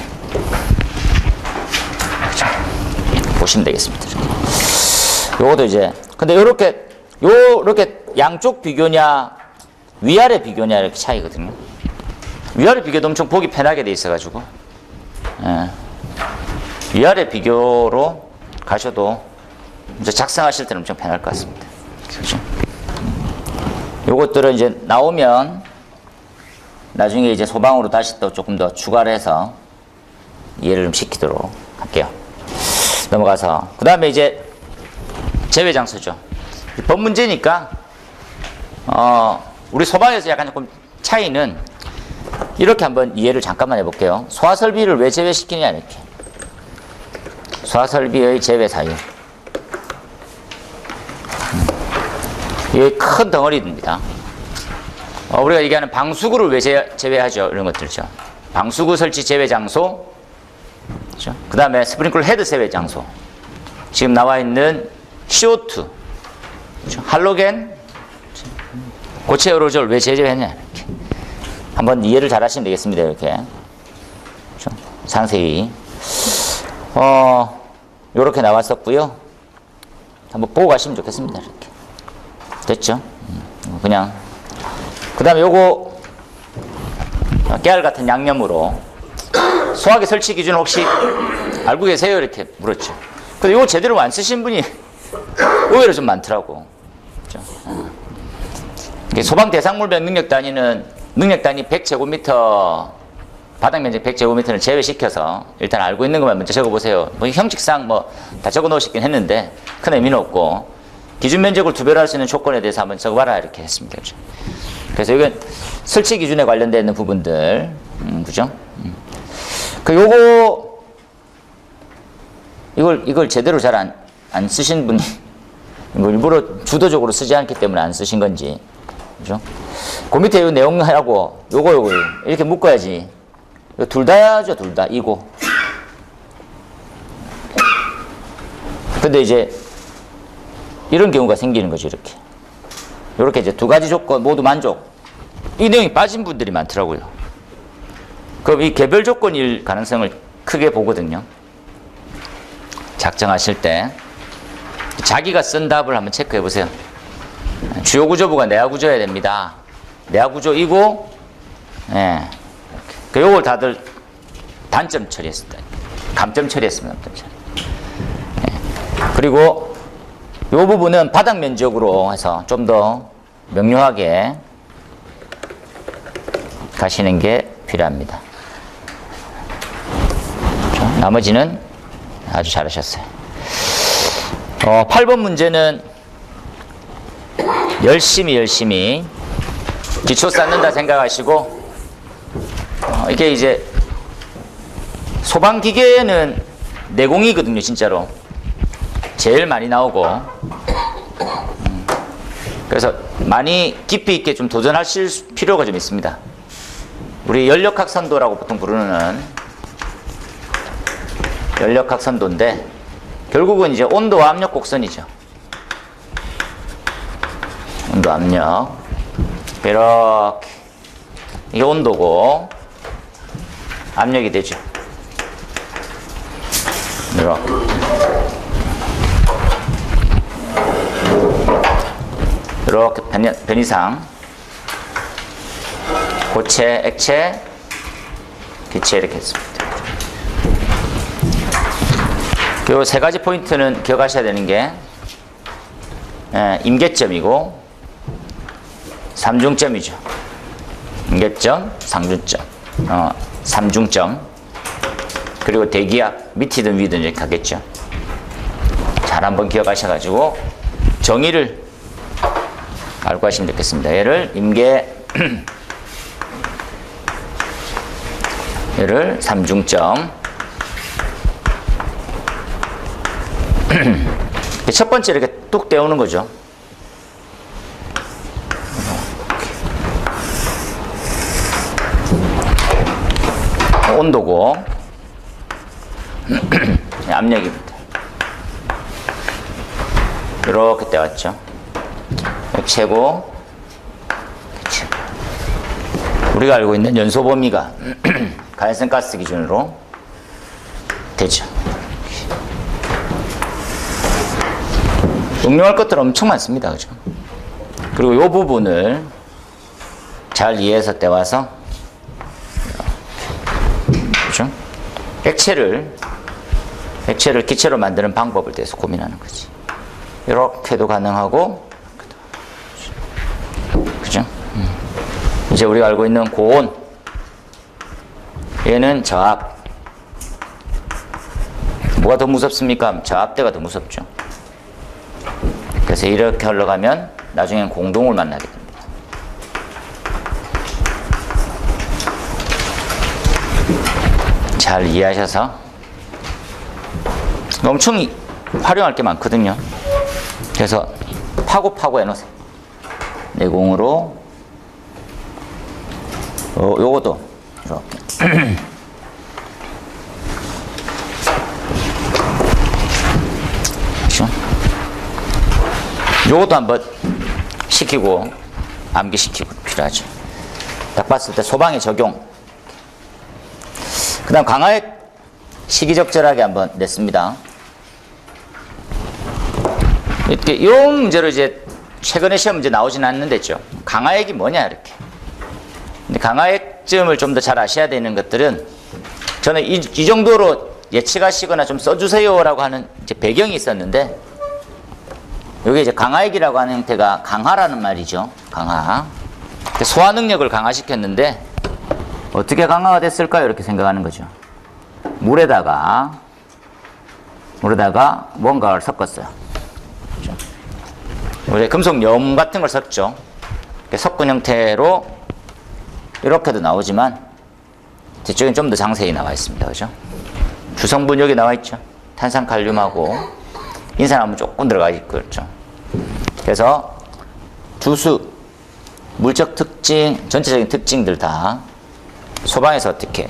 그죠? 보시면 되겠습니다. 요것도 이제, 근데 요렇게 양쪽 비교냐 위아래 비교냐 이렇게 차이거든요. 위아래 비교도 엄청 보기 편하게 돼 있어가지고, 예. 위아래 비교로 가셔도 이제 작성하실 때는 엄청 편할 것 같습니다. 그렇죠? 요것들은 이제 나오면 나중에 이제 소방으로 다시 또 조금 더 추가를 해서 이해를 좀 시키도록 할게요. 넘어가서 그 다음에 이제 제외 장소죠. 법 문제니까 우리 소방에서 약간 조금 차이는 이렇게 한번 이해를 잠깐만 해볼게요. 소화설비를 왜 제외시키느냐 이렇게. 소화설비의 제외 사유. 이게 큰 덩어리입니다. 우리가 얘기하는 방수구를 왜 제외하죠? 이런 것들이죠. 방수구 설치 제외 장소, 그렇죠? 그 다음에 스프링클러 헤드 제외 장소. 지금 나와 있는 CO2, 그렇죠? 할로겐, 고체 에어로졸 왜 제외했냐 이렇게. 한번 이해를 잘 하시면 되겠습니다. 이렇게. 그렇죠? 상세히. 요렇게 나왔었고요. 한번 보고 가시면 좋겠습니다. 이렇게. 됐죠? 그냥. 그 다음에 요거, 깨알 같은 양념으로 소화기 설치 기준 혹시 알고 계세요? 이렇게 물었죠. 근데 요거 제대로 안 쓰신 분이 의외로 좀 많더라고. 그렇죠? 소방 대상물별 능력 단위는 능력 단위 100제곱미터, 바닥 면적 100제곱미터를 제외시켜서 일단 알고 있는 것만 먼저 적어보세요. 뭐 형식상 뭐 다 적어 놓으시긴 했는데 큰 의미는 없고, 기준 면적을 2배로 할 수 있는 조건에 대해서 한번 적어봐라 이렇게 했습니다. 그렇죠? 그래서 이건 설치 기준에 관련되어 있는 부분들, 그죠? 이걸 제대로 잘 안 쓰신 분이, 뭐 일부러 주도적으로 쓰지 않기 때문에 안 쓰신 건지, 그죠? 그 밑에 이 내용하고 요거 이렇게 묶어야지. 둘 다 해야죠, 둘 다. 이거. 근데 이제 이런 경우가 생기는 거죠, 이렇게. 이렇게 이제 두 가지 조건 모두 만족. 이 내용이 빠진 분들이 많더라고요. 그럼 이 개별 조건일 가능성을 크게 보거든요. 작성하실 때. 자기가 쓴 답을 한번 체크해 보세요. 주요 구조부가 내화 구조여야 됩니다. 내화 구조이고, 예. 요걸 다들 단점 처리했습니다. 감점 처리했습니다. 감점 처리. 예. 그리고 요 부분은 바닥 면적으로 해서 좀 더 명료하게 가시는 게 필요합니다. 나머지는 아주 잘하셨어요. 8번 문제는 열심히 기초 쌓는다 생각하시고, 이게 이제 소방기계는 내공이거든요, 진짜로. 제일 많이 나오고. 그래서 많이 깊이 있게 좀 도전하실 필요가 좀 있습니다. 우리 연력학선도라고 보통 부르는 연력학선도인데, 결국은 이제 온도와 압력 곡선이죠. 온도, 압력. 이렇게. 이게 온도고, 압력이 되죠. 이렇게. 이렇게 변이상. 고체, 액체, 기체 이렇게 했습니다. 요 세 가지 포인트는 기억하셔야 되는 게, 임계점이고 삼중점이죠. 임계점, 상중점, 삼중점, 그리고 대기압 밑이든 위든 이렇게 가겠죠. 잘 한번 기억하셔가지고 정의를 알고 하시면 좋겠습니다. 얘를 임계, 얘를 삼중점. 첫 번째 이렇게 뚝 떼우는 거죠. 온도고 압력입니다. 이렇게 떼왔죠. 액체고, 우리가 알고 있는 연소 범위가 가연성 가스 기준으로 되죠. 응용할 것들 엄청 많습니다. 그죠? 그리고 이 부분을 잘 이해해서 떼와서, 그죠? 액체를 기체로 만드는 방법을 대해서 고민하는 거지. 이렇게도 가능하고, 그죠? 이제 우리가 알고 있는 고온, 얘는 저압. 뭐가 더 무섭습니까? 저압대가 더 무섭죠. 그래서 이렇게 흘러가면 나중엔 공동을 만나게 됩니다. 잘 이해하셔서, 엄청 활용할 게 많거든요. 그래서 파고 해놓으세요. 내공으로. 요것도 이렇게. 요것도 한번 시키고 암기시키고 필요하죠. 딱 봤을 때 소방에 적용. 그 다음 강화액 시기적절하게 한번 냈습니다. 이렇게 요 문제로 이제 최근에 시험 문제 나오진 않는데죠. 강화액이 뭐냐 이렇게. 근데 강화액점을 좀 더 잘 아셔야 되는 것들은, 저는 이 정도로 예측하시거나 좀 써주세요라고 하는 이제 배경이 있었는데, 여기 이제 강화액이라고 하는 형태가 강화라는 말이죠. 강화. 소화 능력을 강화시켰는데 어떻게 강화가 됐을까요? 이렇게 생각하는 거죠. 물에다가 뭔가를 섞었어요. 그렇죠? 우리 금속염 같은 걸 섞죠. 섞은 형태로 이렇게도 나오지만 뒤쪽엔 좀 더 자세히 나와 있습니다. 그죠? 주성분 여기 나와 있죠. 탄산칼륨하고 인산화물 조금 들어가 있고, 그렇죠. 그래서 주수, 물적 특징, 전체적인 특징들 다 소방에서 어떻게,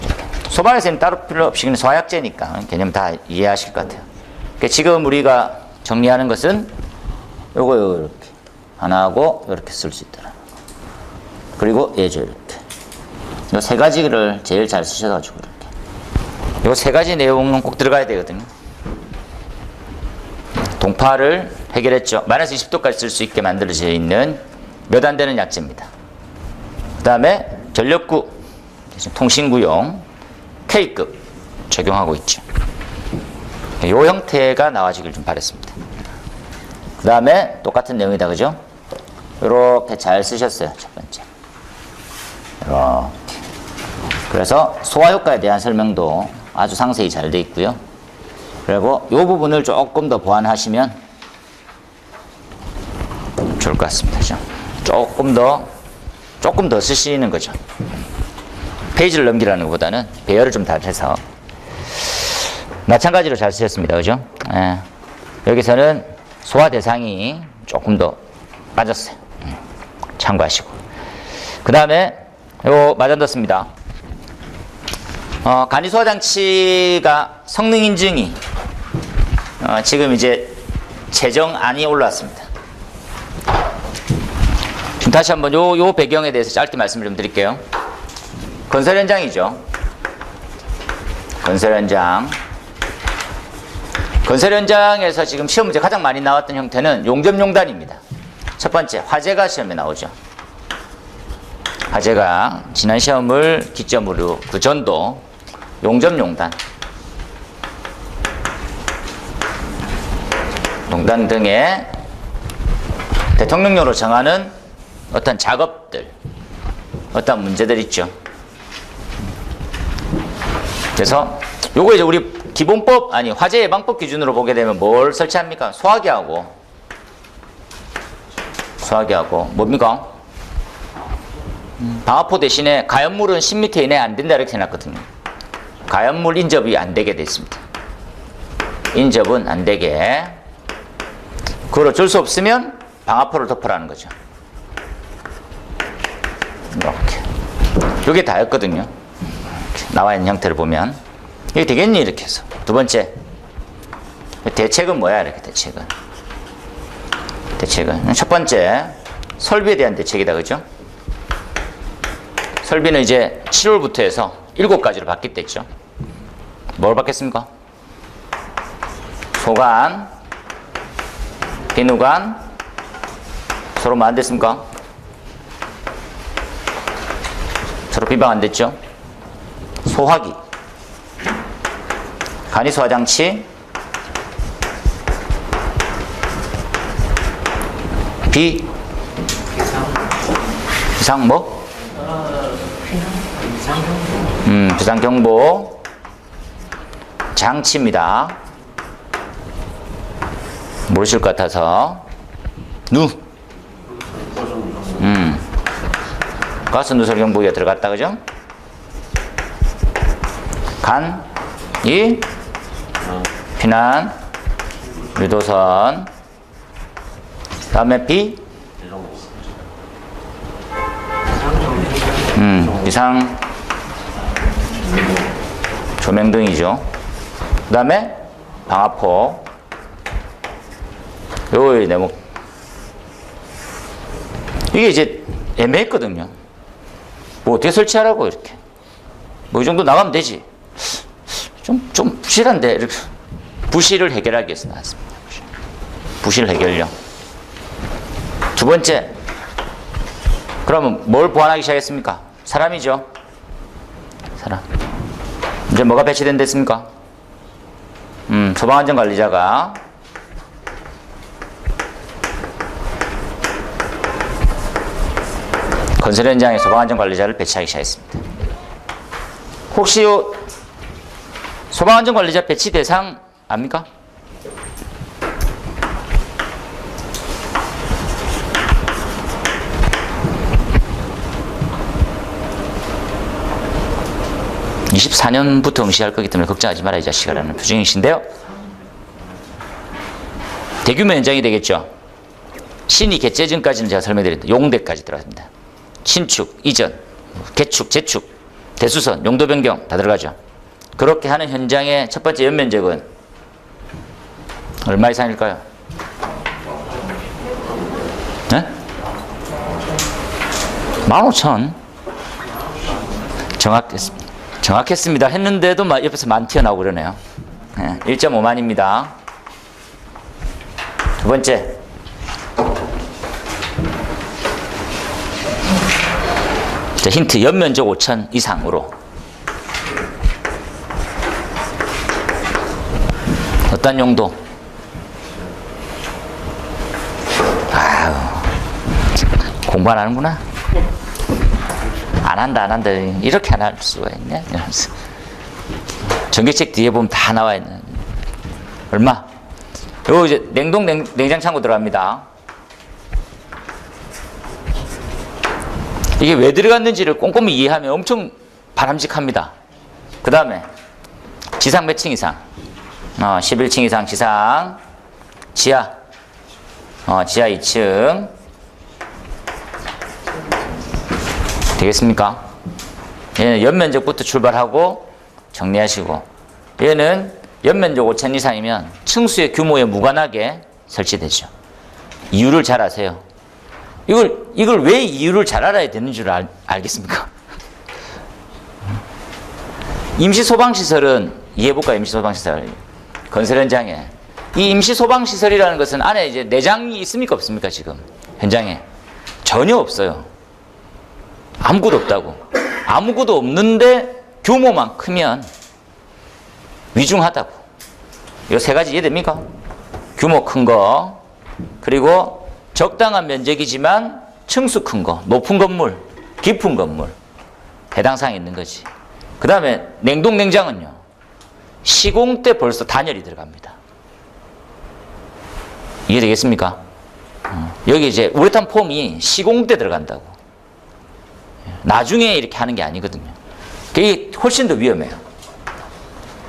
소방에서는 따로 필요 없이 그냥 소화약제니까 개념 다 이해하실 것 같아요. 그러니까 지금 우리가 정리하는 것은 요거 이렇게 하나하고 이렇게 쓸 수 있더라. 그리고 예죠 이렇게. 요 세 가지를 제일 잘 쓰셔가지고 이렇게. 요 세 가지 내용은 꼭 들어가야 되거든요. 동파를 해결했죠. 마이너스 20도까지 쓸 수 있게 만들어져 있는 몇 안 되는 약제입니다. 그 다음에 전력구, 통신구용 K급 적용하고 있죠. 이 형태가 나와지길 좀 바랬습니다. 그 다음에 똑같은 내용이다, 그죠? 이렇게 잘 쓰셨어요, 첫 번째. 이렇게. 그래서 소화효과에 대한 설명도 아주 상세히 잘 되어 있고요. 그리고 이 부분을 조금 더 보완하시면 좋을 것 같습니다. 그죠? 조금 더 쓰시는 거죠. 페이지를 넘기라는 것보다는 배열을 좀 잘 해서 마찬가지로 잘 쓰셨습니다. 그죠? 예. 여기서는 소화 대상이 조금 더 빠졌어요. 참고하시고. 그 다음에 요 맞아넣습니다. 간이소화장치가 성능 인증이 지금 이제 제정안이 올라왔습니다. 지금 다시 한번 요 배경에 대해서 짧게 말씀을 좀 드릴게요. 건설 현장이죠. 건설 현장에서 지금 시험 문제 가장 많이 나왔던 형태는 용접용단입니다. 첫 번째, 화재가 시험에 나오죠. 화재가 지난 시험을 기점으로 그 전도 용접용단, 용단 등의 대통령령으로 정하는 어떤 작업들, 어떤 문제들 있죠. 그래서 요거 이제 우리 기본법, 아니 화재 예방법 기준으로 보게 되면 뭘 설치합니까? 소화기하고 뭡니까? 방화포 대신에 가연물은 10m 이내에 안 된다 이렇게 해놨거든요. 가연물 인접이 안 되게 돼 있습니다. 인접은 안 되게. 그걸 어쩔 수 없으면 방화포를 덮으라는 거죠. 이렇게. 이게 다였거든요. 이렇게 나와 있는 형태를 보면 이게 되겠니? 이렇게 해서. 두 번째, 대책은 뭐야? 이렇게 대책은 첫 번째, 설비에 대한 대책이다, 그죠? 설비는 이제 7월부터 해서 7가지로 바뀌었댔죠. 뭘 바뀌었습니까? 소관, 비누관, 서로 뭐 안 됐습니까? 서로 비방 안 됐죠? 소화기, 간이소화장치, 비상 뭐? 비상경보 장치입니다. 모르실 것 같아서 가스 누설 경보기가 들어갔다, 그죠? 피난, 유도선, 다음에 비상 조명등이죠. 그 다음에 방화포. 요 내목. 이게 이제 애매했거든요. 뭐 어떻게 설치하라고 이렇게. 뭐 이 정도 나가면 되지. 좀 부실한데 이렇게. 부실을 해결하기 위해서 나왔습니다. 부실 해결령. 두 번째, 그러면 뭘 보완하기 시작했습니까? 사람이죠. 사람. 이제 뭐가 배치된 됐습니까? 소방안전관리자가 건설 현장에 소방안전관리자를 배치하기 시작했습니다. 혹시 요 소방안전관리자 배치 대상 압니까? (24년부터) 응시할 거기 때문에 걱정하지 마라 이 자식아라는 표정이신데요. 대규모 현장이 되겠죠. 신이 개최 전까지는 제가 설명드렸는데 용대까지 들어갑니다. 신축, 이전, 개축, 재축, 대수선, 용도 변경 다 들어가죠. 그렇게 하는 현장의 첫 번째 연면적은 얼마 이상일까요? 네? 15,000. 정확했습니다. 했는데도 옆에서 만 튀어나오고 그러네요. 네, 1.5만입니다. 두 번째. 자, 힌트. 연면적 5,000 이상으로. 어떤 용도? 아유, 공부 안 하는구나. 안 한다. 이렇게 안 할 수가 있냐? 이러면서. 전기책 뒤에 보면 다 나와 있는. 얼마? 요 이제 냉장 창고 들어갑니다. 이게 왜 들어갔는지를 꼼꼼히 이해하면 엄청 바람직합니다. 그 다음에 지상 몇 층 이상? 11층 이상 지상. 지하. 지하 2층. 되겠습니까? 얘는 연면적부터 출발하고 정리하시고, 얘는 연면적 5,000 이상이면 층수의 규모에 무관하게 설치되죠. 이유를 잘 아세요. 이걸 왜 이유를 잘 알아야 되는 줄 알겠습니까? 임시소방시설은 이해해볼까요? 임시소방시설. 건설 현장에. 이 임시소방시설이라는 것은 안에 이제 내장이 있습니까? 없습니까? 지금. 현장에. 전혀 없어요. 아무것도 없다고. 아무것도 없는데 규모만 크면 위중하다고. 이거 세 가지 이해됩니까? 규모 큰 거, 그리고 적당한 면적이지만 층수 큰 거, 높은 건물, 깊은 건물, 해당 사항이 있는 거지. 그 다음에 냉동 냉장은요, 시공 때 벌써 단열이 들어갑니다. 이해되겠습니까? 여기 이제 우레탄 폼이 시공 때 들어간다고. 나중에 이렇게 하는 게 아니거든요. 그게 훨씬 더 위험해요.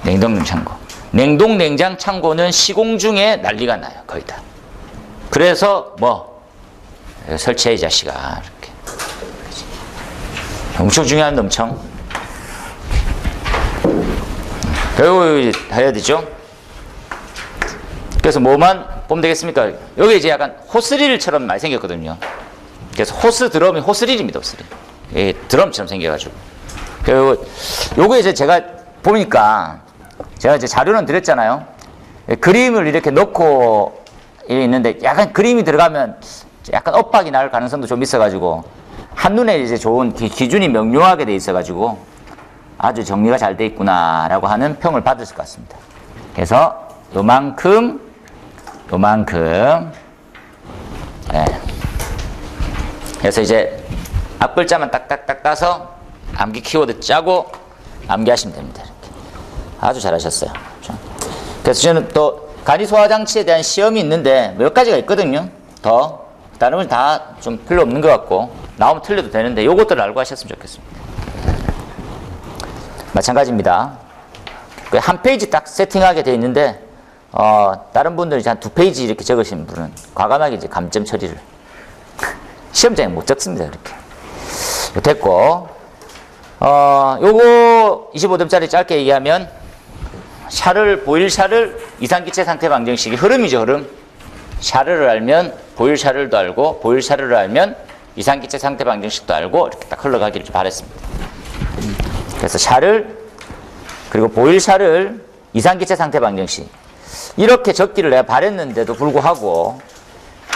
냉동 냉장고. 냉동 냉장 창고는 시공 중에 난리가 나요. 거의 다. 그래서 설치해 이 자식아. 이렇게. 엄청 중요한데 엄청. 결국 해야 되죠. 그래서 뭐만 보면 되겠습니까? 여기 이제 약간 호스릴처럼 많이 생겼거든요. 그래서 호스 드럼이 호스릴입니다. 호스릴. 예, 드럼처럼 생겨가지고. 그리고 요거 이제 제가 보니까 제가 이제 자료는 드렸잖아요. 그림을 이렇게 넣고 있는데 약간 그림이 들어가면 약간 엇박이 날 가능성도 좀 있어가지고 한눈에 이제 좋은 기준이 명료하게 돼 있어가지고 아주 정리가 잘 돼 있구나라고 하는 평을 받으실 것 같습니다. 그래서 요만큼 네. 그래서 이제 앞글자만 딱딱딱 따서 암기 키워드 짜고 암기하시면 됩니다. 이렇게. 아주 잘하셨어요. 그래서 저는 또 간이소화장치에 대한 시험이 있는데 몇 가지가 있거든요. 더 다른 건 다 좀 필요 없는 것 같고 나오면 틀려도 되는데 요것들을 알고 하셨으면 좋겠습니다. 마찬가지입니다. 한 페이지 딱 세팅하게 돼 있는데 다른 분들이 한 2페이지 이렇게 적으신 분은 과감하게 이제 감점 처리를 시험장에 못 적습니다. 이렇게. 됐고, 요거 25점짜리 짧게 얘기하면 보일 샤를 이상기체 상태 방정식이 흐름이죠, 흐름. 샤르를 알면 보일 샤를도 알고, 보일 샤르를 알면 이상기체 상태 방정식도 알고, 이렇게 딱 흘러가기를 좀 바랬습니다. 그래서 샤를, 그리고 보일 샤를 이상기체 상태 방정식. 이렇게 적기를 내가 바랬는데도 불구하고,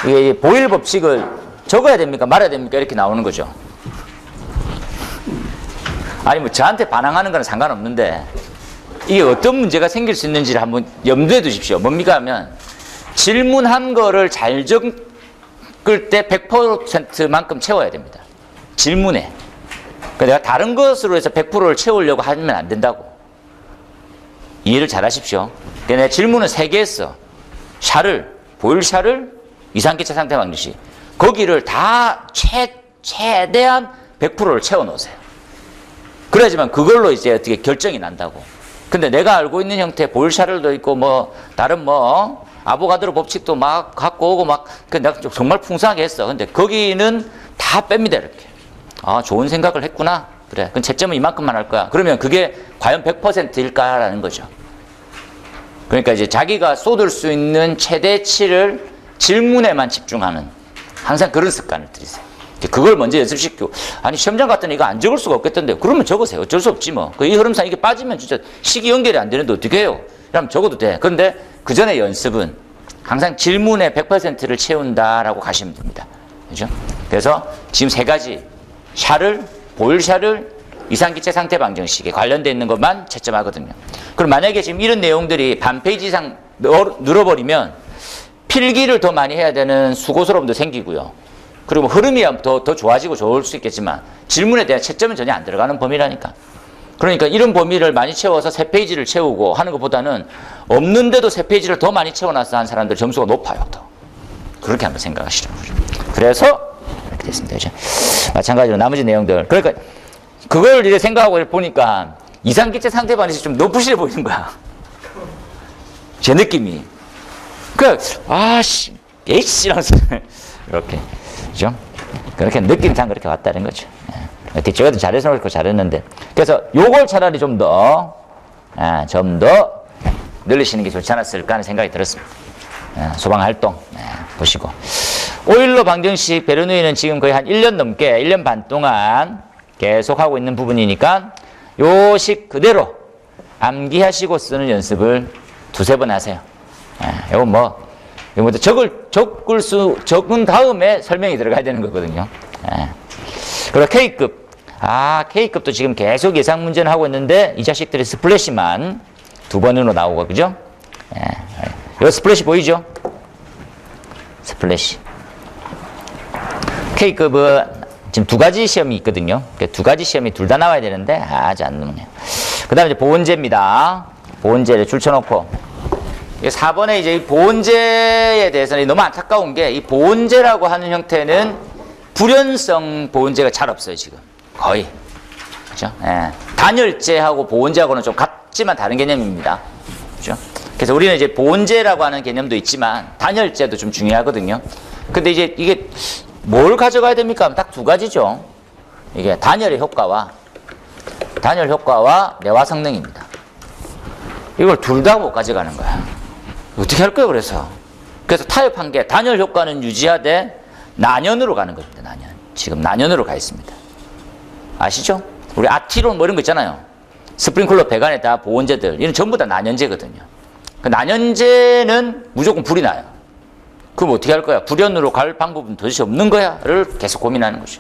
이게 보일 법칙을 적어야 됩니까? 말아야 됩니까? 이렇게 나오는 거죠. 아니 뭐 저한테 반항하는 거는 상관없는데 이게 어떤 문제가 생길 수 있는지를 한번 염두에 두십시오. 뭡니까 하면 질문한 거를 잘 적을 때 100%만큼 채워야 됩니다. 질문에. 그러니까 내가 다른 것으로 해서 100%를 채우려고 하면 안 된다고. 이해를 잘 하십시오. 그러니까 내가 질문은 3개 했어. 샤를, 보일 샤를, 이상기체 상태 방정식. 거기를 다 최대한 100%를 채워 놓으세요. 그래야지만 그걸로 이제 어떻게 결정이 난다고. 근데 내가 알고 있는 형태 보일 샤를도 있고 다른 아보가드로 법칙도 막 갖고 오고 내가 정말 풍성하게 했어. 근데 거기는 다 뺍니다. 이렇게. 아, 좋은 생각을 했구나. 그래. 그럼 채점은 이만큼만 할 거야. 그러면 그게 과연 100%일까라는 거죠. 그러니까 이제 자기가 쏟을 수 있는 최대치를 질문에만 집중하는 항상 그런 습관을 들이세요. 그걸 먼저 연습시키고, 아니 시험장 갔더니 이거 안 적을 수가 없겠던데. 그러면 적으세요. 어쩔 수 없지 뭐. 이 흐름상 이게 빠지면 진짜 식이 연결이 안 되는데 어떻게 해요? 그럼 적어도 돼. 그런데 그 전에 연습은 항상 질문의 100%를 채운다라고 가시면 됩니다. 그죠? 그래서 지금 세 가지 샤를, 보일샤를, 이상기체 상태 방정식에 관련되어 있는 것만 채점하거든요. 그럼 만약에 지금 이런 내용들이 반 페이지 이상 늘어버리면 필기를 더 많이 해야 되는 수고스러움도 생기고요. 그리고 흐름이 더 좋아지고 좋을 수 있겠지만 질문에 대한 채점은 전혀 안 들어가는 범위라니까. 그러니까 이런 범위를 많이 채워서 3페이지를 채우고 하는 것보다는 없는데도 3페이지를 더 많이 채워놔서 한 사람들 점수가 높아요. 더. 그렇게 한번 생각하시라고. 그래서 이렇게 됐습니다. 그죠? 마찬가지로 나머지 내용들. 그러니까 그걸 이제 생각하고 보니까 이상기체 상태 반응이 좀 높으시게 보이는 거야. 제 느낌이. 아씨, 에이씨라면서 이렇게. 그죠? 그렇게 느낌상 그렇게 왔다는 거죠. 제가 잘해서 그렇고 잘했는데. 그래서 요걸 차라리 좀 더 늘리시는 게 좋지 않았을까 하는 생각이 들었습니다. 소방 활동 보시고. 오일러 방정식 베르누이는 지금 거의 한 1년 넘게, 1년 반 동안 계속 하고 있는 부분이니까 요 식 그대로 암기하시고 쓰는 연습을 2-3번 하세요. 이거 적은 다음에 설명이 들어가야 되는 거거든요. 그리고 K급. K급도 지금 계속 예상 문제는 하고 있는데 이 자식들이 스플래시만 2번으로 나오고, 그죠? 요 스플래시 보이죠? 스플래시. K급은 지금 2가지 시험이 있거든요. 2가지 시험이 둘 다 나와야 되는데 아직 안 나오네요. 그 다음에 이제 보온제입니다. 보온제를 줄쳐놓고 4번에 이제 이 보온제에 대해서는 너무 안타까운 게 이 보온제라고 하는 형태는 불연성 보온제가 잘 없어요, 지금. 거의. 그죠? 단열제하고 보온제하고는 좀 같지만 다른 개념입니다. 그죠? 그래서 우리는 이제 보온제라고 하는 개념도 있지만 단열제도 좀 중요하거든요. 근데 이제 이게 뭘 가져가야 됩니까? 딱 2가지죠. 이게 단열 효과와 내화 성능입니다. 이걸 둘 다 못 가져가는 거야. 어떻게 할 거예요, 그래서? 그래서 타협한 게 단열 효과는 유지하되 난연으로 가는 겁니다, 난연. 지금 난연으로 가 있습니다. 아시죠? 우리 아티론 뭐 이런 거 있잖아요. 스프링클러 배관에다 보온제들. 이런 전부 다 난연제거든요. 그 난연제는 무조건 불이 나요. 그럼 어떻게 할 거야? 불연으로 갈 방법은 도대체 없는 거야?를 계속 고민하는 거죠.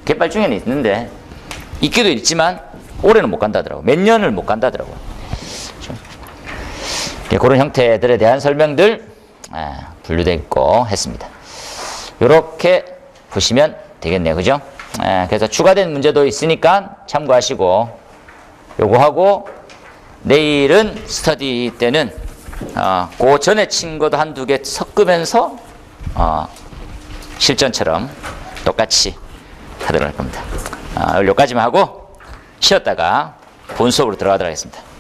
개발 중에는 있는데, 있기도 있지만, 올해는 못 간다더라고. 몇 년을 못 간다더라고. 그런 형태들에 대한 설명들 분류되어 있고 했습니다. 이렇게 보시면 되겠네요. 그죠? 그래서 추가된 문제도 있으니까 참고하시고, 요거 하고 내일은 스터디 때는 그 전에 친 것도 1-2개 섞으면서 실전처럼 똑같이 하도록 할 겁니다. 여기까지만 하고 쉬었다가 본 수업으로 들어가도록 하겠습니다.